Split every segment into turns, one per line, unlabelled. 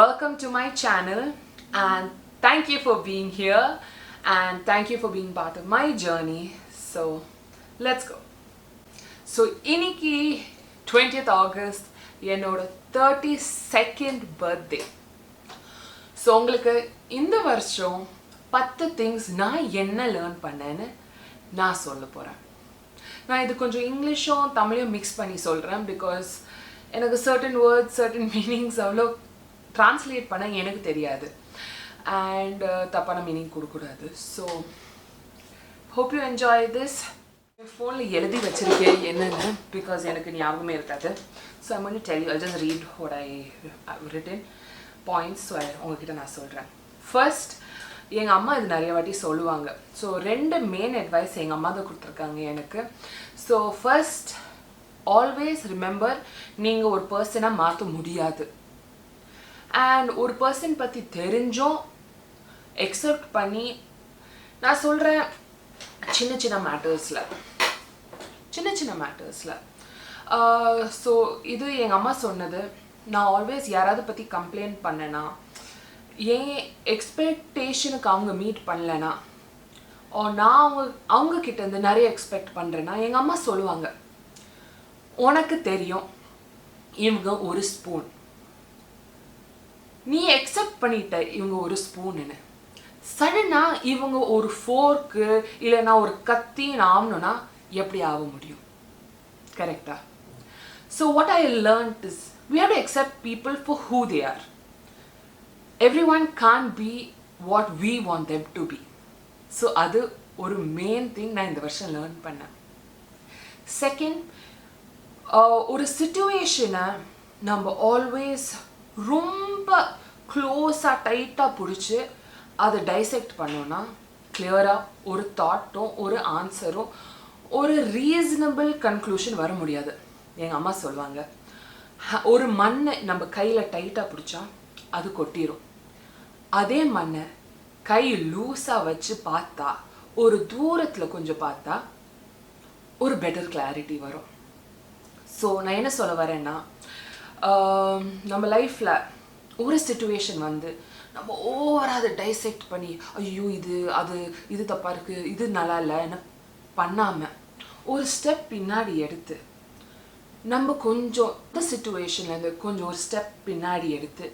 Welcome to my channel and thank you for being here and thank you for being part of my journey. So let's go. So இன்னைக்கு 20th August என்னோட 32nd birthday. So உங்களுக்கு இந்த வருஷம் 10 things நான் என்ன learn பண்ணேன்னு நான் சொல்ல போறேன். நான் இது கொஞ்சம் இங்கிலீஷும் தமிழையும் மிக்ஸ் பண்ணி சொல்றேன் because எனக்கு certain words certain meanings அவ்வளோ translate பண்ண எனக்கு தெரியாது and தப்பான மீனிங் கொடுக்கூடாது. So hope you enjoy this. ஃபோனில் எழுதி வச்சிருக்கேன் என்னென்னு பிகாஸ் எனக்கு ஞாபகமே இருக்காது. So I'm going to tell you, I'll just read what I've written points. So உங்ககிட்ட நான் சொல்கிறேன். ஃபர்ஸ்ட், எங்கள் அம்மா இது நிறைய வாட்டி சொல்லுவாங்க. ஸோ 2 மெயின் அட்வைஸ் எங்கள் அம்மா தான் கொடுத்துருக்காங்க எனக்கு. ஸோ ஃபர்ஸ்ட், ஆல்வேஸ் ரிமெம்பர் நீங்கள் ஒரு பர்சனாக மாற்ற முடியாது. அண்ட் ஒரு பர்சன் பற்றி தெரிஞ்சும் எக்ஸப்ட் பண்ணி, நான் சொல்கிறேன் சின்ன சின்ன மேட்டர்ஸில் ஸோ இது எங்கள் அம்மா சொன்னது. நான் ஆல்வேஸ் யாராவது பற்றி கம்ப்ளைண்ட் பண்ணேன்னா, என் எக்ஸ்பெக்டேஷனுக்கு அவங்க மீட் பண்ணலைன்னா, நான் அவங்க கிட்டேருந்து நிறைய எக்ஸ்பெக்ட் பண்ணுறேன்னா, எங்கள் அம்மா சொல்லுவாங்க, உனக்கு தெரியும் இவங்க ஒரு ஸ்பூன், நீ எக்ஸப்ட் பண்ணிட்ட இவங்க ஒரு ஸ்பூன்னு. சடனாக இவங்க ஒரு ஃபோர்க்கு இல்லைன்னா ஒரு கத்தின்னு ஆகணும்னா எப்படி ஆக முடியும்? கரெக்டா? So what I learned is we have to accept people for who they are. Everyone can't be what we want them to be. So அது ஒரு மெயின் திங் நான் இந்த வருஷம் லேர்ன் பண்ணேன். செகண்ட், ஒரு சிச்சுவேஷனை நம்ம ஆல்வேஸ் ரொம்ப க்ளோஸாக டைட்டாக பிடிச்சி அதை டைசெக்ட் பண்ணோன்னா கிளியராக ஒரு தாட்டும் ஒரு ஆன்சரும் ஒரு ரீசனபிள் கன்க்ளூஷன் வர முடியாது. எங்கள் அம்மா சொல்லுவாங்க, ஒரு மண்ணை நம்ம கையில் டைட்டாக பிடிச்சா அது கொட்டிடும். அதே மண்ணை கை லூஸாக வச்சு பார்த்தா, ஒரு தூரத்தில் கொஞ்சம் பார்த்தா ஒரு பெட்டர் கிளாரிட்டி வரும். ஸோ நான் என்ன சொல்ல வரேன்னா, நம்ம லைஃப்பில் ஒரு சிச்சுவேஷன் வந்து நம்ம ஓவராக அதை டைசெக்ட் பண்ணி ஐயோ இது தப்பாக இருக்குது, இது நல்லா இல்லை என்ன பண்ணாமல் ஒரு ஸ்டெப் பின்னாடி எடுத்து நம்ம கொஞ்சம் இந்த சிச்சுவேஷன்லேருந்து கொஞ்சம் ஒரு ஸ்டெப் பின்னாடி எடுத்து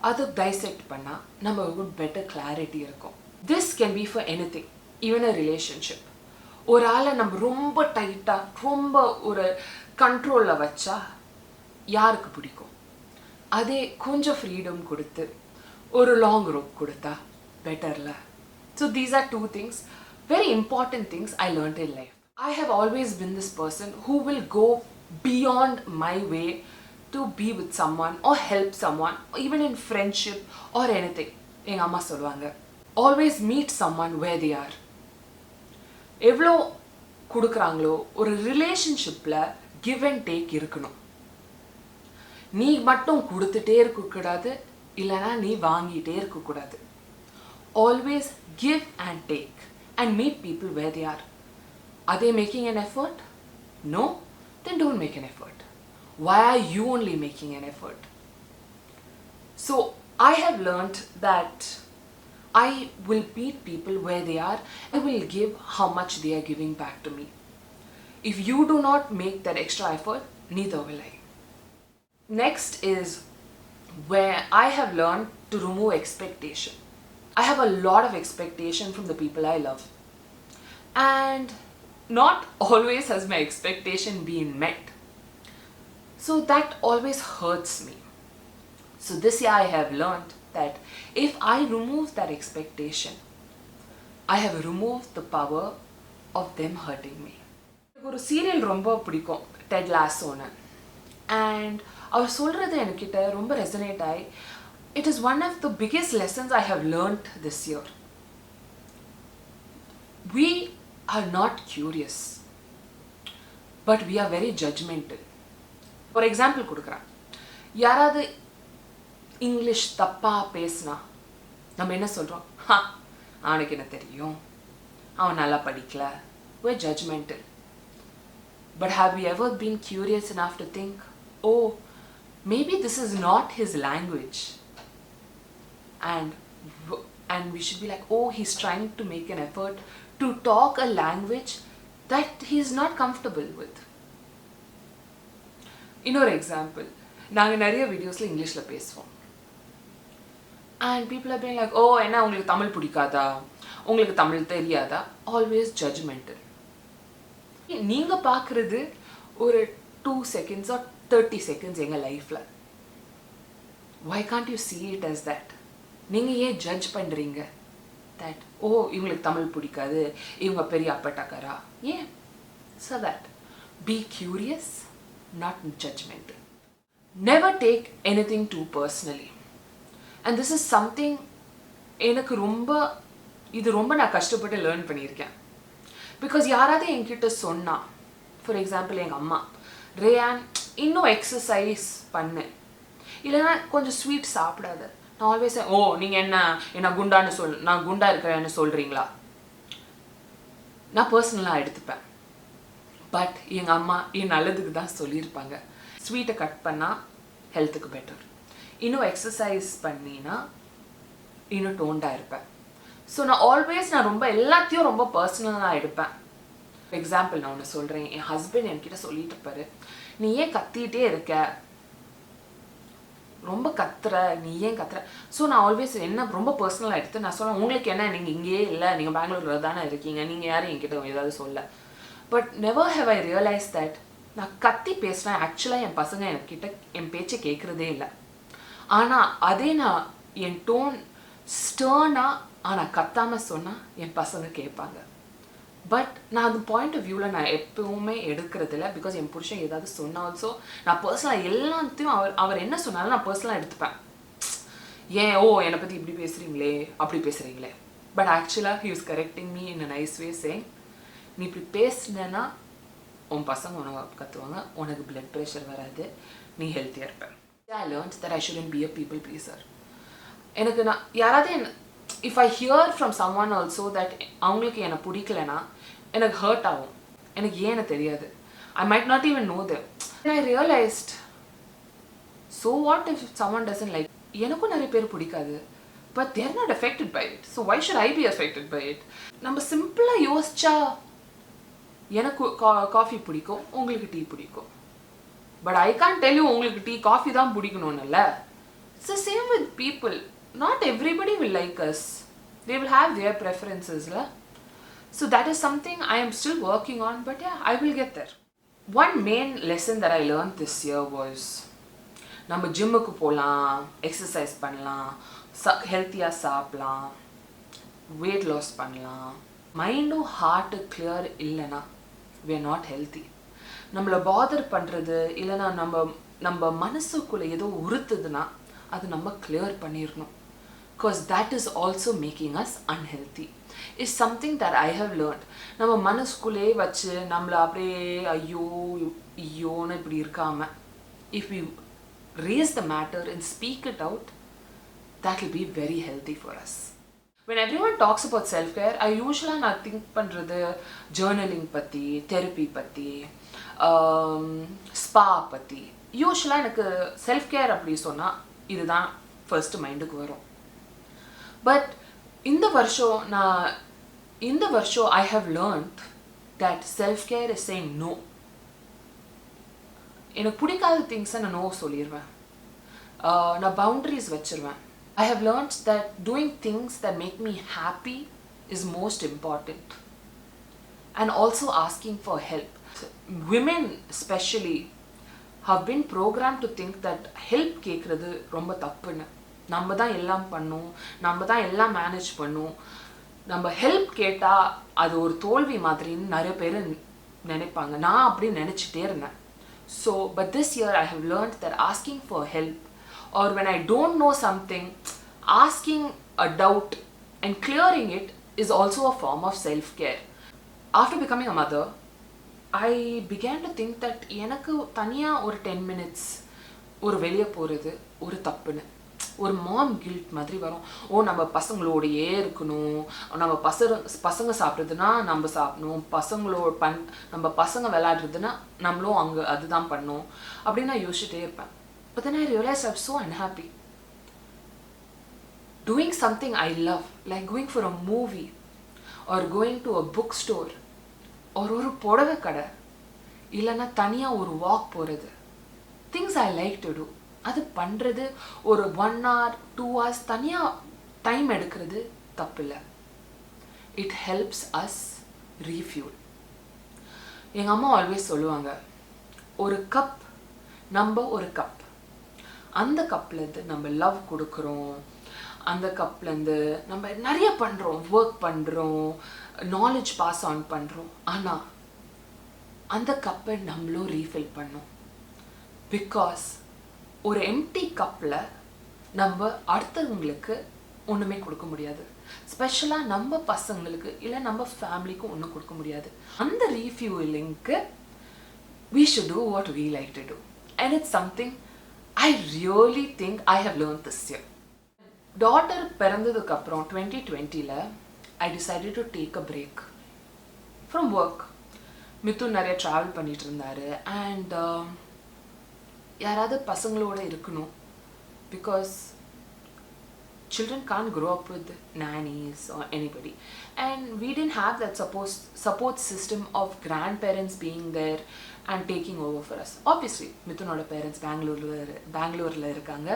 அதை டைசெக்ட் பண்ணால் நம்ம பெட்டர் கிளாரிட்டி இருக்கும். This can be for anything, even a relationship. ஒரு ஆளை நம்ம ரொம்ப டைட்டாக ரொம்ப ஒரு கண்ட்ரோலில் வச்சா யாருக்கு பிடிக்கும்? அதே கொஞ்சம் ஃப்ரீடம் கொடுத்து ஒரு லாங் ரோப் கொடுத்தா பெட்டர்ல. So these are 2 things, very important things I learned in life. I have always been this person who will go beyond my way to be with someone or help someone, even in friendship or anything. எங்கள் அம்மா சொல்லுவாங்க, always meet someone where they are. எவ்வளோ கொடுக்குறாங்களோ ஒரு ரிலேஷன்ஷிப்பில் give and take இருக்கணும். நீ மட்டும் கொடுத்துட்டே இருக்கக்கூடாது, இல்லைனா நீ வாங்கிட்டே இருக்கக்கூடாது. Always give and take and meet people were they are. Are they making an effort? No? Then don't make an effort. Why are you only making an effort? So I have learned that I will meet people where they are. I will give how much they are giving back to me. If you do not make that extra effort, neither will I. Next is where I have learned to remove expectation. I have a lot of expectation from the people I love. And not always has my expectation been met. So that always hurts me. So this year I have learned that if I remove that expectation, I have removed the power of them hurting me. ஒரு serial ரொம்ப பிடிக்கும், dead லாசோன்னு. And அவர் சொல்கிறது என்கிட்ட ரொம்ப resonate ஆகி, it is one of the biggest lessons I have learned this year. We are not curious, but we are very judgmental. ஒரு example கொடுக்குறேன். யாராவது இங்கிலீஷ் தப்பாக பேசினா நம்ம என்ன சொல்கிறோம்? அவனுக்கு என்ன தெரியும், அவன் நல்லா படிக்கல. We're judgmental. But have we ever been curious enough to think, oh, maybe this is not his language. and and we should be like, oh, he's trying to make an effort to talk a language that he's not comfortable with. இன்னொரு example, நாங்கள் நிறைய வீடியோஸில் இங்கிலீஷில் பேசுவோம். And people are being like, oh, என்ன உங்களுக்கு தமிழ் பிடிக்காதா, உங்களுக்கு தமிழ் தெரியாதா, ஆல்வேஸ் ஜட்ஜ்மெண்டல். நீங்கள் பார்க்குறது ஒரு 2 seconds or 30 seconds எங்கள் லைஃப்பில். why can't you see it as that? நீங்கள் ஏன் ஜட்ஜ் பண்ணுறீங்க that, ஓ இவங்களுக்கு தமிழ் பிடிக்காது, இவங்க பெரிய அப்பட்டாக்காரா? ஏன்? so that be curious, not judgmental. Never take anything too personally. And this is something எனக்கு ரொம்ப நான் கஷ்டப்பட்டு லேர்ன் பண்ணியிருக்கேன். பிகாஸ் யாராவது என்கிட்ட சொன்னா, ஃபார் எக்ஸாம்பிள் எங்கள் அம்மா, ரேயான் இன்னும் எக்ஸசைஸ் பண்ணு, இல்லைன்னா கொஞ்சம் ஸ்வீட் சாப்பிடாத, நான் ஆல்வேஸ், ஓ நீங்கள் என்ன குண்டான்னு நான் குண்டா இருக்கிறேன்னு சொல்கிறீங்களா? நான் பர்சனலாக எடுத்துப்பேன். பட் எங்கள் அம்மா என் நல்லதுக்கு தான் சொல்லியிருப்பாங்க. ஸ்வீட்டை கட் பண்ணால் ஹெல்த்துக்கு பெட்டர், இன்னும் எக்ஸசைஸ் பண்ணினா இன்னும் டோண்டாக இருப்பேன். ஸோ நான் ரொம்ப எல்லாத்தையும் ரொம்ப பர்சனலாக எடுப்பேன். எக்ஸாம்பிள் நான் ஒன்று சொல்கிறேன். என் ஹஸ்பண்ட் என்கிட்ட சொல்லிட்டு இருப்பாரு, நீ ஏன் கத்திகிட்டே இருக்க, ரொம்ப கத்துற, நீ ஏன் கத்துற? ஸோ நான் ஆல்வேஸ் என்ன ரொம்ப பர்சனலாக எடுத்து நான் சொல்லுவேன், உங்களுக்கு என்ன, நீங்கள் இங்கேயே இல்லை, நீங்கள் பெங்களூரில் தானே இருக்கீங்க, நீங்கள் யாரும் என்கிட்ட ஏதாவது சொல்ல. But never have I realise that நான் கத்தி பேசுகிறேன், ஆக்சுவலாக என் பசங்க என்கிட்ட என் பேச்சை கேட்குறதே இல்லை. ஆனால் அதே நான் என் டோன் ஸ்டர்னாக ஆனால் கத்தாமல் சொன்னால் என் பசங்க கேட்பாங்க. பட் நான் அது பாயிண்ட் ஆஃப் வியூவில் நான் எப்பவுமே எடுக்கிறதில்ல. பிகாஸ் என் புருஷன் ஏதாவது சொன்னால் ஆல்சோ நான் பர்சனலாக எல்லாத்தையும் அவர் என்ன சொன்னாலும் நான் பர்சனலாக எடுத்துப்பேன். ஏன், ஓ என்னை பற்றி இப்படி பேசுகிறீங்களே, அப்படி பேசுகிறீங்களே. பட் ஆக்சுவலாக he was correcting me in a nice way, saying, நீ இப்படி பேசினேன்னா உன் பசங்க உனக்கு கற்றுவாங்க, உனக்கு பிளட் ப்ரெஷர் வராது, நீ ஹெல்த்தியாக இருப்பேன். I learned that I shouldn't be a people pleaser. எனக்கு நான் யாராவது if I hear from someone also that அவங்களுக்கு என்னை பிடிக்கலன்னா எனக்கு ஹர்ட் ஆகும். எனக்கு ஏன்னு தெரியாது. I might not even know them. I realized, so what if someone doesn't like, எனக்கும் நிறைய பேர் பிடிக்காது, but they're not affected by it, so why should I be affected by it? நம்ம சிம்பிளாக யோசிச்சா, எனக்கு காஃபி பிடிக்கும், உங்களுக்கு டீ பிடிக்கும், but I can't tell you உங்களுக்கு டீ காஃபி தான் பிடிக்கணும்ல. It's the same with people. Not everybody will like us. They will have their preferences. So that is something I am still working on, but yeah, I will get there. One main lesson that I learned this year was, நம்ம ஜிம்முக்கு போகலாம், exercise பண்ணலாம், ஹெல்த்தியாக சாப்பிடலாம், weight loss பண்ணலாம். மைண்டும் heart clear இல்லைன்னா we are not healthy. நம்மளை father பண்ணுறது இல்லைன்னா நம்ம மனசுக்குள்ளே ஏதோ உறுத்துதுன்னா அது நம்ம கிளியர் பண்ணிடணும். Because that is also making us unhealthy. It's something that I have learned. நம்ம மனசுக்குள்ளே வச்சு நம்மளை அப்படியே ஐயோன்னு இப்படி இருக்காம, if we raise the matter and speak it out, that will be very healthy for us. When everyone talks about self-care, I usually நான் think பண்ணுறது ஜேர்னலிங் பற்றி, தெரப்பி பற்றி, ஸ்பா பற்றி. யூஸ்வலாக எனக்கு செல்ஃப் கேர் அப்படி சொன்னால் இதுதான் ஃபர்ஸ்ட் மைண்டுக்கு வரும். பட் இந்த வருஷம் I have learned that self care is saying no. எனக்கு பிடிக்காத திங்ஸை நான் நோ சொல்லிடுவேன். நான் பவுண்டரிஸ் வச்சுருவேன். I have learned that doing things that make me happy is most important, and also asking for help. Women specially have been programmed to think that help கேட்குறது ரொம்ப தப்புன்னு. நம்ம தான் எல்லாம் பண்ணணும், நம்ம தான் எல்லாம் மேனேஜ் பண்ணணும், நம்ம ஹெல்ப் கேட்டால் அது ஒரு தோல்வி மாதிரின்னு நிறைய பேர் நினைப்பாங்க. நான் அப்படி நினச்சிட்டே இருந்தேன். So but this year I have learned that asking for help, or when I don't know something, asking a doubt and clearing it is also a form of self care. After becoming a mother, I began to think that எனக்கு தனியாக ஒரு 10 minutes ஒரு வெளியே போகிறது ஒரு தப்புன்னு, ஒரு மாம் guilt மாதிரி வரும். ஓ நம்ம பசங்களோடையே இருக்கணும், நம்ம பசங்க சாப்பிட்றதுனா நம்ம சாப்பிடணும், நம்ம பசங்க விளையாடுறதுன்னா நம்மளும் அங்கே அதுதான் பண்ணணும் அப்படின்னு நான் யோசிச்சுட்டே இருப்பேன். But then I realized I was so unhappy. doing something I love, like going for a movie or going to a bookstore or ஒரு புடவை கடை இல்லைன்னா தனியாக ஒரு வாக் போகிறது, things I like to do, அது பண்ணுறது ஒரு 1 hour 2 hours தனியாக டைம் எடுக்கிறது தப்பில்லை. It helps us refuel. எங்கள் அம்மா ஆல்வேஸ் சொல்லுவாங்க, ஒரு கப், ஒரு கப், அந்த கப்லேருந்து நம்ம லவ் கொடுக்குறோம், அந்த கப்லேருந்து நம்ம நிறைய பண்ணுறோம், ஒர்க் பண்ணுறோம், நாலேஜ் பாஸ் ஆன் பண்ணுறோம். ஆனால் அந்த கப்பை நம்மளும் ரீஃபில் பண்ணோம். பிகாஸ் ஒரு எம்டி கப்பில் நம்ம அடுத்தவங்களுக்கு ஒன்றுமே கொடுக்க முடியாது. ஸ்பெஷலாக நம்ம பசங்களுக்கு இல்லை நம்ம ஃபேமிலிக்கு ஒன்றும் கொடுக்க முடியாது. அந்த ரீஃபியூலிங்க்கு we should do what we like to do. And it's something I really think I have learned this year. Daughter பிறந்ததுக்கு அப்புறம் 2020ல I decided to take a break from work. Mithun நிறைய ட்ராவல் பண்ணிட்டு இருந்தாரு. அண்ட் யாராவது பசங்களோட இருக்கணும். Because children can't grow up with nannies or anybody, and we didn't have that support system of grandparents being there and taking over for us. Obviously மிதுனோட parents பெங்களூர்ல இருக்காங்க,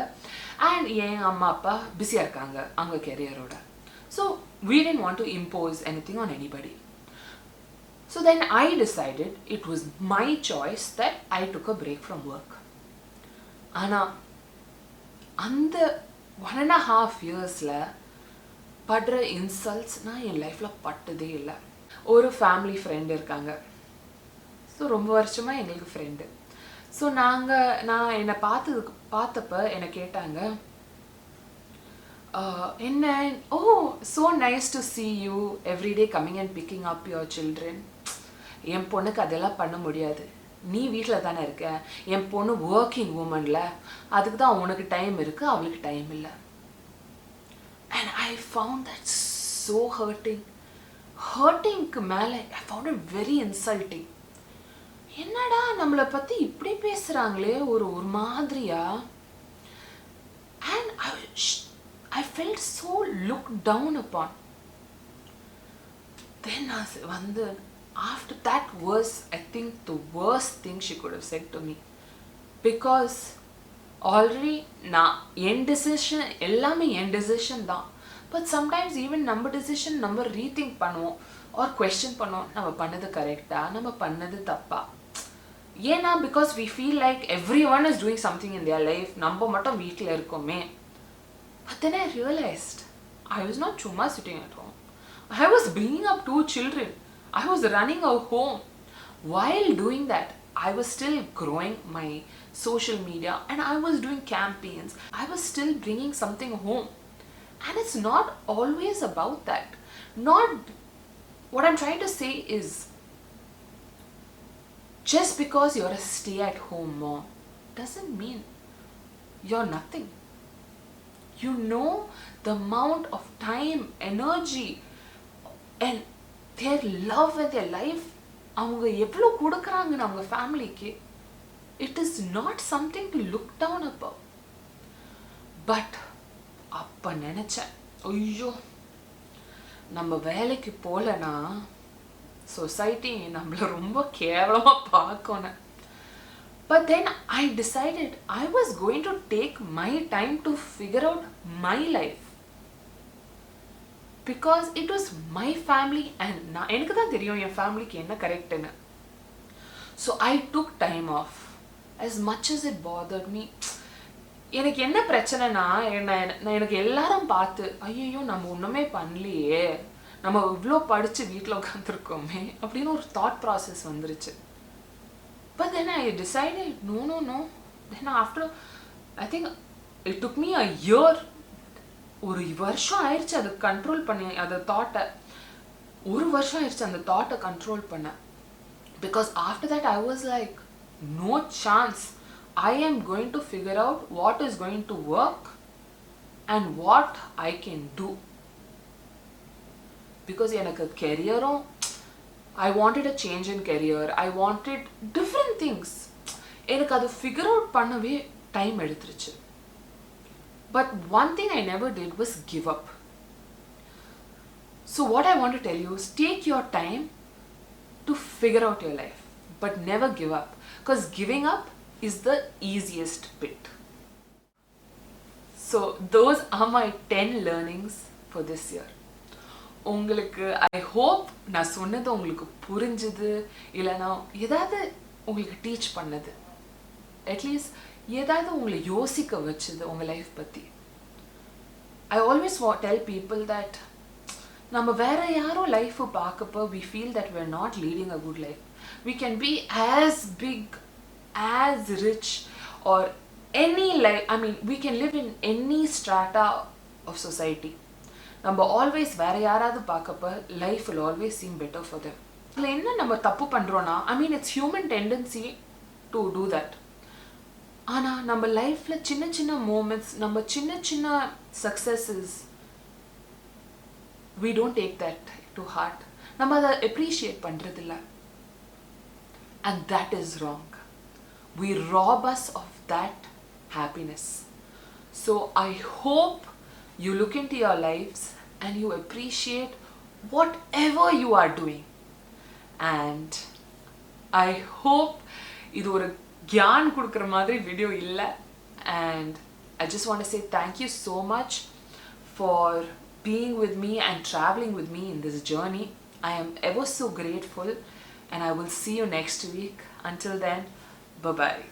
and என் அம்மா அப்பா பிஸியாக இருக்காங்க அவங்க கெரியரோட. So we didn't want to impose anything on anybody. So then I decided it was my choice that I took a break from work. ஆனால் அந்த 1.5 yearsல படுற இன்சல்ட்ஸ் நான் என் லைஃப்பில் பட்டதே இல்லை. ஒரு ஃபேமிலி ஃப்ரெண்டு இருக்காங்க. ஸோ ரொம்ப வருஷமாக எங்களுக்கு ஃப்ரெண்டு. ஸோ நான் என்னை பார்த்தப்ப என்னை கேட்டாங்க, என்ன, oh so nice to see you every day coming and picking up your children. என் பொண்ணுக்கு அதெல்லாம் பண்ண முடியாது, நீ வீட்டில் தானே இருக்க, என் பொண்ணு ஒர்க்கிங் உமனில், அதுக்கு தான் உனக்கு டைம் இருக்குது, அவளுக்கு டைம் இல்லை. And I found that so ஹர்ட்டிங்க்கு மேலே I found it very insulting. என்னடா நம்மளை பற்றி இப்படி பேசுகிறாங்களே ஒரு மாதிரியா. And I felt so looked down upon. Then after that was, I think, the worst thing she could have said to me. Because already N decision எல்லாமே என் decision தான். But sometimes even நம்ம decision நம்ம rethink பண்ணுவோம் or question பண்ணுவோம், நம்ம பண்ணது கரெக்டா, நம்ம பண்ணது தப்பா. ஏன்னா because we feel like everyone is doing something in their life, நம்ம மட்டும் வீட்டில் இருக்கோமே. But then I realized I was not Chuma sitting at home. I was bringing up 2 children. I was running a home. While doing that, I was still growing my social media and I was doing campaigns. I was still bringing something home. And it's not always about that. What I'm trying to say is, just because you're a stay-at-home mom doesn't mean you're nothing. You know the amount of time, energy and their love and their life அவங்க எவ்வளோ கொடுக்குறாங்க நம்ம ஃபேமிலிக்கு. It is not something to look down upon. But அப்போ நினச்சேன், ஐயோ நம்ம வேலைக்கு போகலன்னா சொசைட்டி நம்மளை ரொம்ப கேவலமாக பார்க்கணும். But then I decided I was going to take my time to figure out my life. Because it was my family and எனக்கு தான் தெரியும் என் ஃபேமிலிக்கு என்ன கரெக்டுன்னு. So I took time off. As much as it bothered me, எனக்கு என்ன பிரச்சனைனா, எனக்கு எல்லாரும் பார்த்து ஐயோ நம்ம ஒன்றுமே பண்ணலையே, நம்ம இவ்வளோ படித்து வீட்டில் உட்காந்துருக்கோமே அப்படின்னு ஒரு தாட் ப்ராசஸ் வந்துருச்சு. But then I decided, no. Then after, I think it took me a year. ஒரு வருஷம் ஆயிடுச்சு அதை கண்ட்ரோல் பண்ணி, அதை தாட்டை ஒரு வருஷம் ஆயிடுச்சு அந்த தாட்டை கண்ட்ரோல் பண்ண. Because after that I was like, no chance. I am going to figure out what is going to work and what I can do. Because எனக்கு கெரியரும், I wanted a change in career. I wanted different things. எனக்கு அது figure out பண்ணவே time எடுத்துருச்சு. But one thing I never did was give up. So what I want to tell you is take your time to figure out your life, but never give up, because giving up is the easiest bit. So those are my 10 learnings for this year. உங்களுக்கு I hope நான் சொன்னது உங்களுக்கு புரிஞ்சுது, இல்லைனா ஏதாவது உங்களுக்கு teach பண்ணது, at least ஏதாவது உங்களை யோசிக்க வச்சுது உங்கள் லைஃப் பற்றி. I always tell people that நம்ம வேற யாரோ லைஃப்பை பார்க்கப்போ we feel that we're not leading a good life. We can be as big, as rich, or any life, I mean we can live in any strata of society. நம்ம always வேற யாராவது பார்க்கப்ப life will always seem better for them. இதில் என்ன நம்ம தப்பு பண்ணுறோன்னா, I mean it's human tendency to do that. ஆனால் நம்ம லைஃப்பில் சின்ன சின்ன மூமெண்ட்ஸ், நம்ம சின்ன சின்ன successes, we don't take that to heart. நம்ம அதை appreciate பண்ணுறதில்ல. And that is wrong. We rob us of that happiness. So I hope you look into your lives and you appreciate whatever you are doing. And I hope இது ஒரு கியான் கொடுக்குற மாதிரி video இல்லை. And I just want to say thank you so much for being with me and traveling with me in this journey. I am ever so grateful, and I will see you next week. Until then, bye-bye.